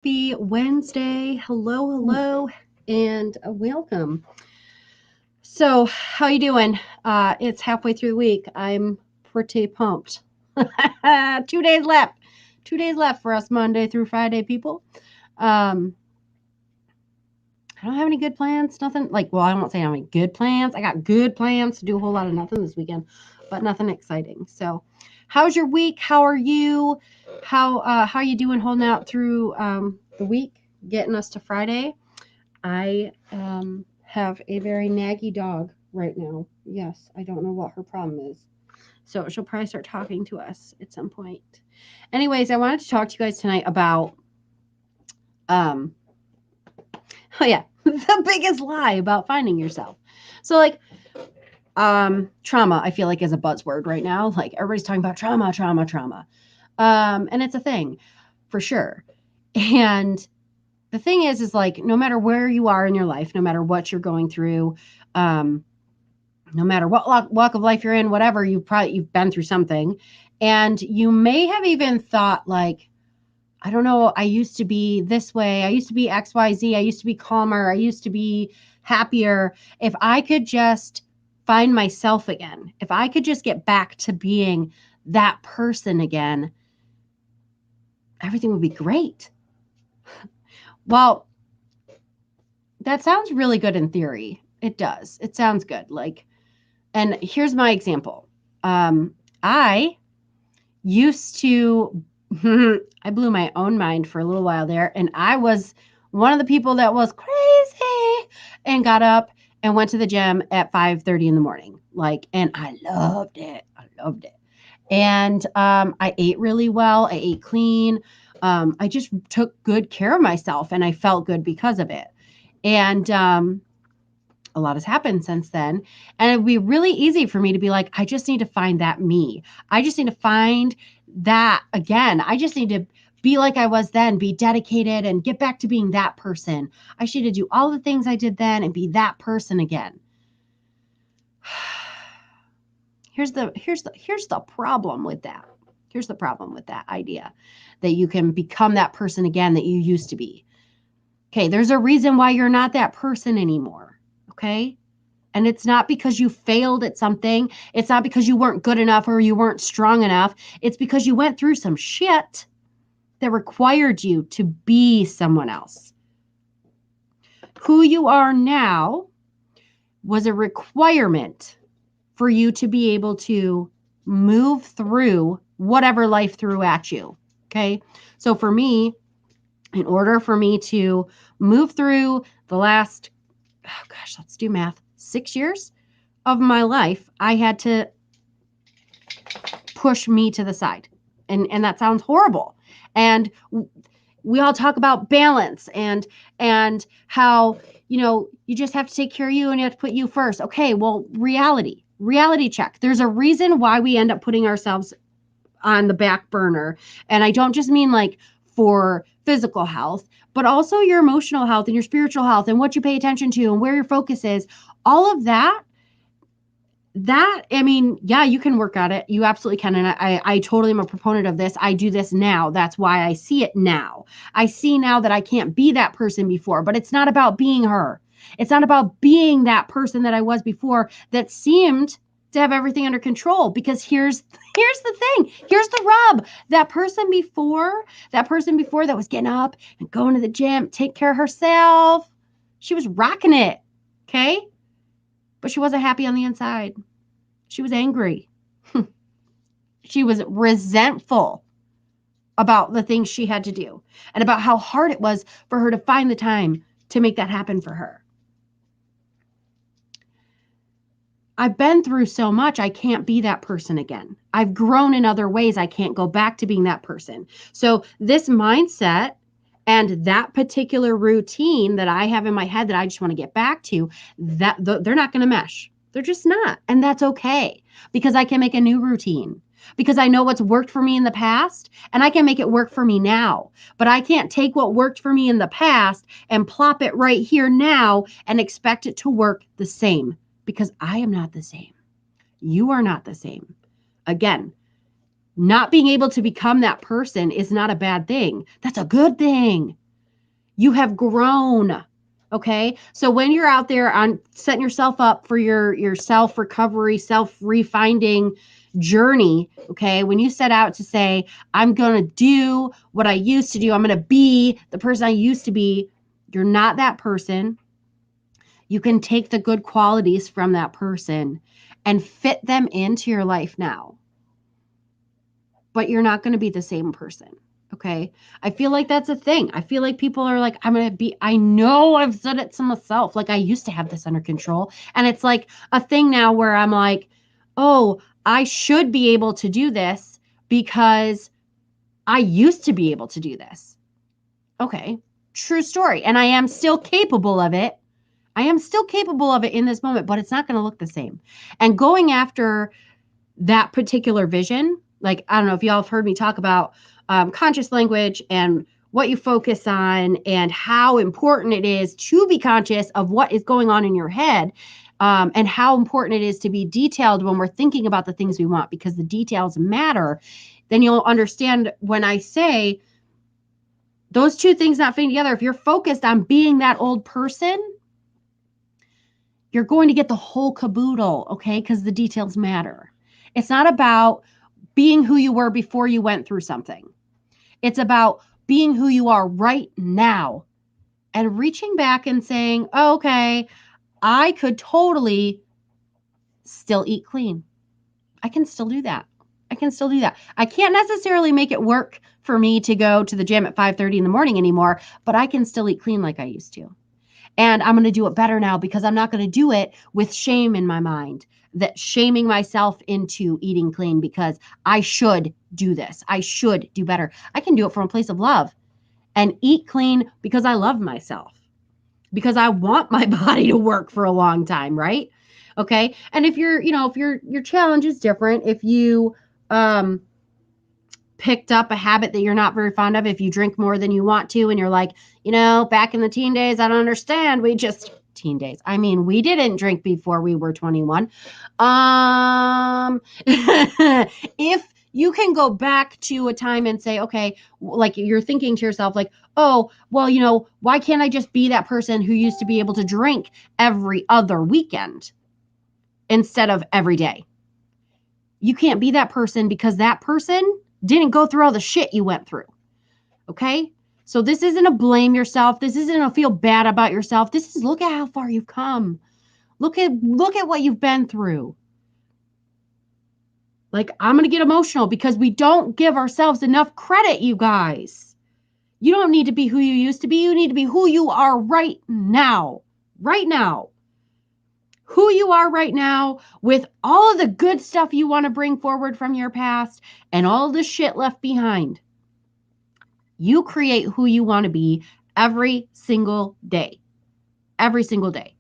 Happy Wednesday. Hello, and welcome. So, how you doing? It's halfway through the week. I'm pretty pumped. 2 days left. 2 days left for us Monday through Friday people. Um, I don't have any good plans. Nothing like, well, I won't say I have any good plans. I got good plans to do a whole lot of nothing this weekend, but nothing exciting. So, how's your week? How are you? How you doing holding out through the week, getting us to Friday? I have a very naggy dog right now. Yes, I don't know what her problem is. So she'll probably start talking to us at some point. Anyways, I wanted to talk to you guys tonight about um oh yeah, the biggest lie about finding yourself. So like trauma I feel like is a buzzword right now. Like everybody's talking about trauma. And it's a thing for sure. And the thing is like no matter where you are in your life, no matter what you're going through, um, no matter what walk of life you're in, whatever, you've been through something, and you may have even thought like, I don't know, I used to be this way, I used to be XYZ, I used to be calmer, I used to be happier. If I could just find myself again, if I could just get back to being that person again, everything would be great. Well, that sounds really good in theory. It does. It sounds good. Like, and here's my example. I used to, I blew my own mind for a little while there, and I was one of the people that was crazy and got up and went to the gym at 5:30 in the morning. Like, and I loved it. I loved it. And I ate really well. I ate clean. I just took good care of myself, and I felt good because of it. And a lot has happened since then. And it'd be really easy for me to be like, I just need to find that me. I just need to find that again. I just need to be like I was then, be dedicated and get back to being that person. I should do all the things I did then and be that person again. Here's the problem with that. Here's the problem with that idea that you can become that person again that you used to be. Okay, there's a reason why you're not that person anymore. Okay? And it's not because you failed at something. It's not because you weren't good enough or you weren't strong enough. It's because you went through some shit that required you to be someone else. Who you are now was a requirement for you to be able to move through whatever life threw at you. Okay. So for me, in order for me to move through the last, oh gosh, let's do math, 6 years of my life, I had to push me to the side. And that sounds horrible. And we all talk about balance and how, you just have to take care of you and you have to put you first. Okay, well, reality check. There's a reason why we end up putting ourselves on the back burner. And I don't just mean like for physical health, but also your emotional health and your spiritual health and what you pay attention to and where your focus is. All of that, I mean, yeah, you can work at it. You absolutely can. And I totally am a proponent of this. I do this now. That's why I see it now. I see now that I can't be that person before, but it's not about being her. It's not about being that person that I was before that seemed to have everything under control, because here's the thing. Here's the rub. That person before that was getting up and going to the gym, take care of herself. She was rocking it. Okay? But she wasn't happy on the inside. She was angry. She was resentful about the things she had to do and about how hard it was for her to find the time to make that happen for her. I've been through so much, I can't be that person again. I've grown in other ways. I can't go back to being that person. So this mindset and that particular routine that I have in my head that I just want to get back to, they're not going to mesh. They're just not. And that's okay, because I can make a new routine, because I know what's worked for me in the past and I can make it work for me now. But I can't take what worked for me in the past and plop it right here now and expect it to work the same, because I am not the same. You are not the same. Again, not being able to become that person is not a bad thing. That's a good thing. You have grown. Okay. So when you're out there on setting yourself up for your self-recovery, self-refining journey, okay, when you set out to say, I'm going to do what I used to do, I'm going to be the person I used to be, you're not that person. You can take the good qualities from that person and fit them into your life now. But you're not going to be the same person. Okay. I feel like that's a thing. I feel like people are like, I know I've said it to myself. Like I used to have this under control. And it's like a thing now where I'm like, oh, I should be able to do this because I used to be able to do this. Okay. True story. And I am still capable of it. I am still capable of it in this moment, but it's not going to look the same. And going after that particular vision, like, I don't know if y'all have heard me talk about conscious language and what you focus on and how important it is to be conscious of what is going on in your head, and how important it is to be detailed when we're thinking about the things we want, because the details matter. Then you'll understand when I say those two things not fitting together. If you're focused on being that old person, you're going to get the whole caboodle, okay? Because the details matter. It's not about being who you were before you went through something. It's about being who you are right now and reaching back and saying, oh, okay, I could totally still eat clean. I can still do that. I can still do that. I can't necessarily make it work for me to go to the gym at 5:30 in the morning anymore, but I can still eat clean like I used to. And I'm going to do it better now because I'm not going to do it with shame in my mind, that shaming myself into eating clean because I should do this. I should do better. I can do it from a place of love and eat clean because I love myself, because I want my body to work for a long time, right? Okay. And if you're, if your challenge is different, if you picked up a habit that you're not very fond of, if you drink more than you want to and you're like, back in the teen days, I don't understand. Teen days. I mean, we didn't drink before we were 21. If you can go back to a time and say, okay, like you're thinking to yourself like, oh, well, why can't I just be that person who used to be able to drink every other weekend instead of every day? You can't be that person because that person didn't go through all the shit you went through. Okay? So this isn't a blame yourself. This isn't a feel bad about yourself. This is look at how far you've come. Look at what you've been through. Like, I'm going to get emotional because we don't give ourselves enough credit, you guys. You don't need to be who you used to be. You need to be who you are right now. Right now. Who you are right now with all of the good stuff you want to bring forward from your past and all the shit left behind. You create who you want to be every single day. Every single day.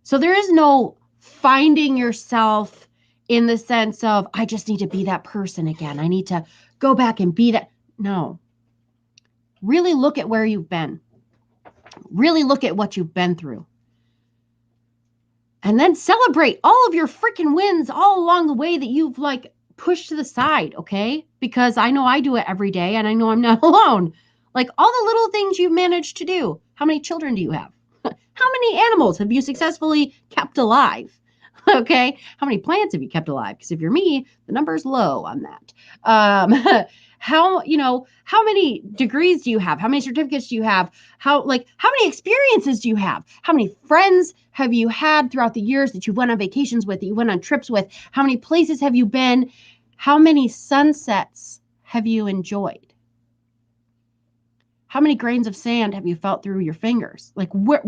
So there is no finding yourself in the sense of, I just need to be that person again. I need to go back and be that. No. Really look at where you've been. Really look at what you've been through. And then celebrate all of your freaking wins all along the way that you've pushed to the side, okay? Because I know I do it every day and I know I'm not alone. Like all the little things you've managed to do. How many children do you have? How many animals have you successfully kept alive? Okay. How many plants have you kept alive? Because if you're me, the number's low on that. How many degrees do you have? How many certificates do you have? How many experiences do you have? How many friends have you had throughout the years that you went on vacations with, that you went on trips with? How many places have you been? How many sunsets have you enjoyed? How many grains of sand have you felt through your fingers? Like what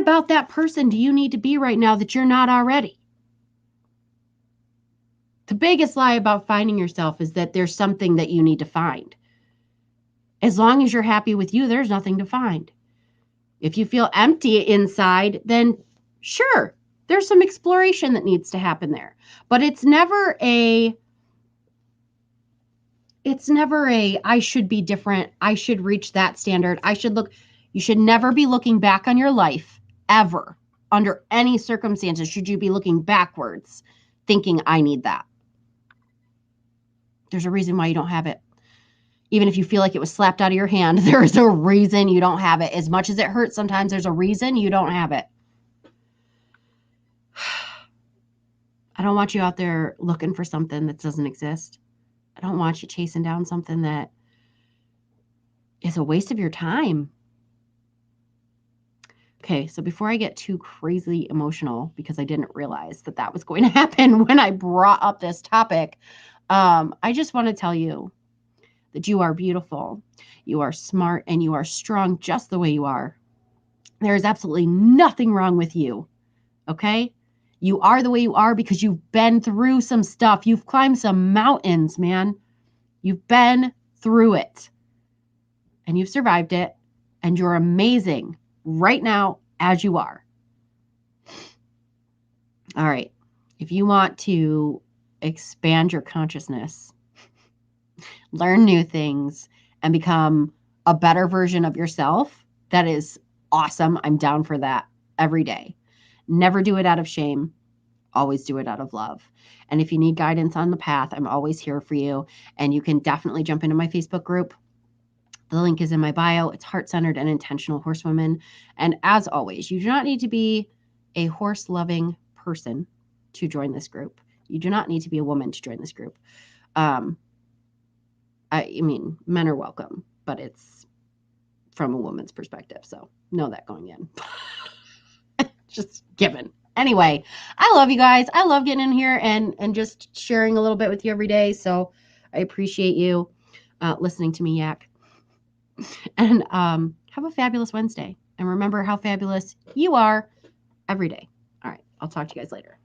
about that person do you need to be right now that you're not already? The biggest lie about finding yourself is that there's something that you need to find. As long as you're happy with you, there's nothing to find. If you feel empty inside, then sure, there's some exploration that needs to happen there. But it's never a I should be different. I should reach that standard. You should never be looking back on your life ever. Under any circumstances, should you be looking backwards thinking I need that. There's a reason why you don't have it. Even if you feel like it was slapped out of your hand, there's a reason you don't have it. As much as it hurts sometimes, there's a reason you don't have it. I don't want you out there looking for something that doesn't exist. I don't want you chasing down something that is a waste of your time. Okay, so before I get too crazy emotional, because I didn't realize that that was going to happen when I brought up this topic, I just want to tell you that you are beautiful, you are smart, and you are strong just the way you are. There is absolutely nothing wrong with you, okay? You are the way you are because you've been through some stuff. You've climbed some mountains, man. You've been through it, and you've survived it, and you're amazing right now as you are. All right. If you want to expand your consciousness, learn new things, and become a better version of yourself, that is awesome. I'm down for that every day. Never do it out of shame. Always do it out of love. And if you need guidance on the path, I'm always here for you. And you can definitely jump into my Facebook group. The link is in my bio. It's Heart-Centered and Intentional Horsewomen. And as always, you do not need to be a horse-loving person to join this group. You do not need to be a woman to join this group. I mean, men are welcome, but it's from a woman's perspective. So know that going in. Just given. Anyway, I love you guys. I love getting in here and just sharing a little bit with you every day. So I appreciate you listening to me yak. And have a fabulous Wednesday. And remember how fabulous you are every day. All right. I'll talk to you guys later.